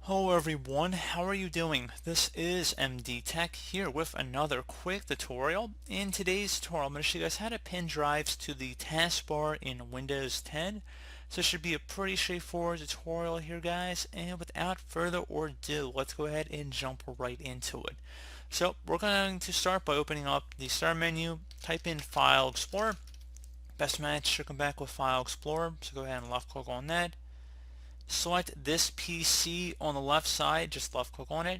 Hello everyone, how are you doing? This is MD Tech here with another quick tutorial. In today's tutorial, I'm going to show you guys how to pin drives to the taskbar in Windows 10. So it should be a pretty straightforward tutorial here, guys. And without further ado, let's go ahead and jump right into it. So we're going to start by opening up the Start menu, type in File Explorer. Best match should come back with File Explorer, so go ahead and left click on that. Select this PC on the left side, just left click on it,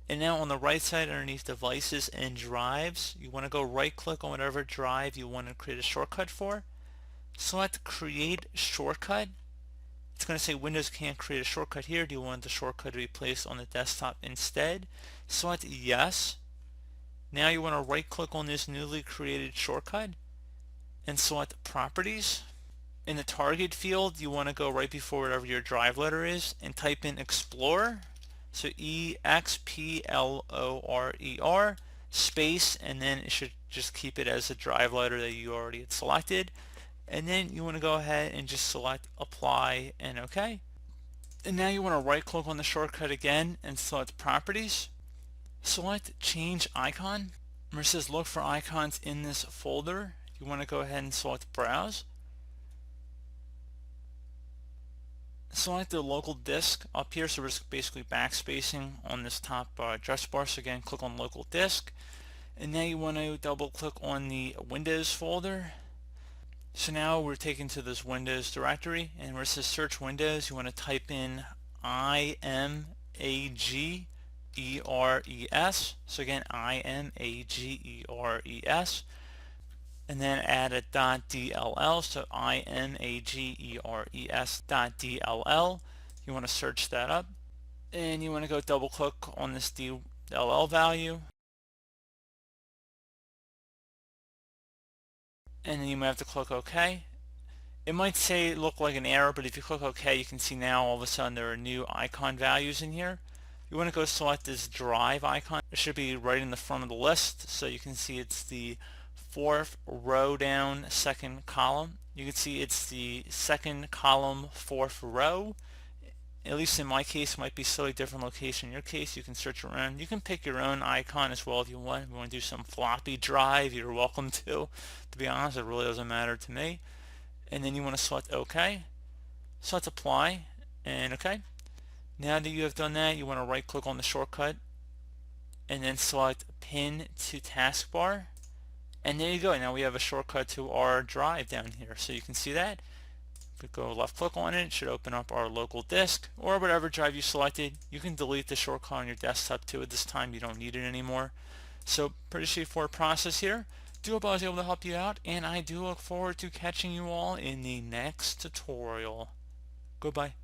and now on the right side underneath devices and drives, you want to go right click on whatever drive you want to create a shortcut for. Select create shortcut. It's going to say Windows can't create a shortcut here. Do you want the shortcut to be placed on the desktop instead? Select yes. Now you want to right click on this newly created shortcut and select properties. In the target field, you want to go right before whatever your drive letter is and type in Explorer. So EXPLORER space, and then it should just keep it as a drive letter that you already had selected. And then you want to go ahead and just select Apply and OK. And now you want to right click on the shortcut again and select Properties. Select Change Icon. Where it says look for icons in this folder, you want to go ahead and select Browse. Select the local disk up here, so we're just basically backspacing on this top address bar. So again, click on local disk, and now you want to double click on the Windows folder. So now we're taken to this Windows directory, and where it says search Windows, you want to type in IMAGERES. So again, IMAGERES. And then add a .dll, so IMAGERES.dll. You want to search that up, and you want to go double click on this DLL value, and then you might have to click OK. It might say look like an error, but if you click OK, you can see now all of a sudden there are new icon values in here. You want to go select this drive icon. It should be right in the front of the list, so you can see it's the fourth row down, second column. You can see it's the second column, fourth row. At least in my case, it might be a slightly different location. In your case, you can search around. You can pick your own icon as well if you want. If you want to do some floppy drive, you're welcome to. To be honest, it really doesn't matter to me. And then you want to select OK. Select Apply and OK. Now that you have done that, you want to right click on the shortcut and then select Pin to Taskbar. And there you go. Now we have a shortcut to our drive down here. So you can see that. If we go left click on it, it should open up our local disk or whatever drive you selected. You can delete the shortcut on your desktop too at this time. You don't need it anymore. So pretty straightforward process here. Do hope I was able to help you out, and I do look forward to catching you all in the next tutorial. Goodbye.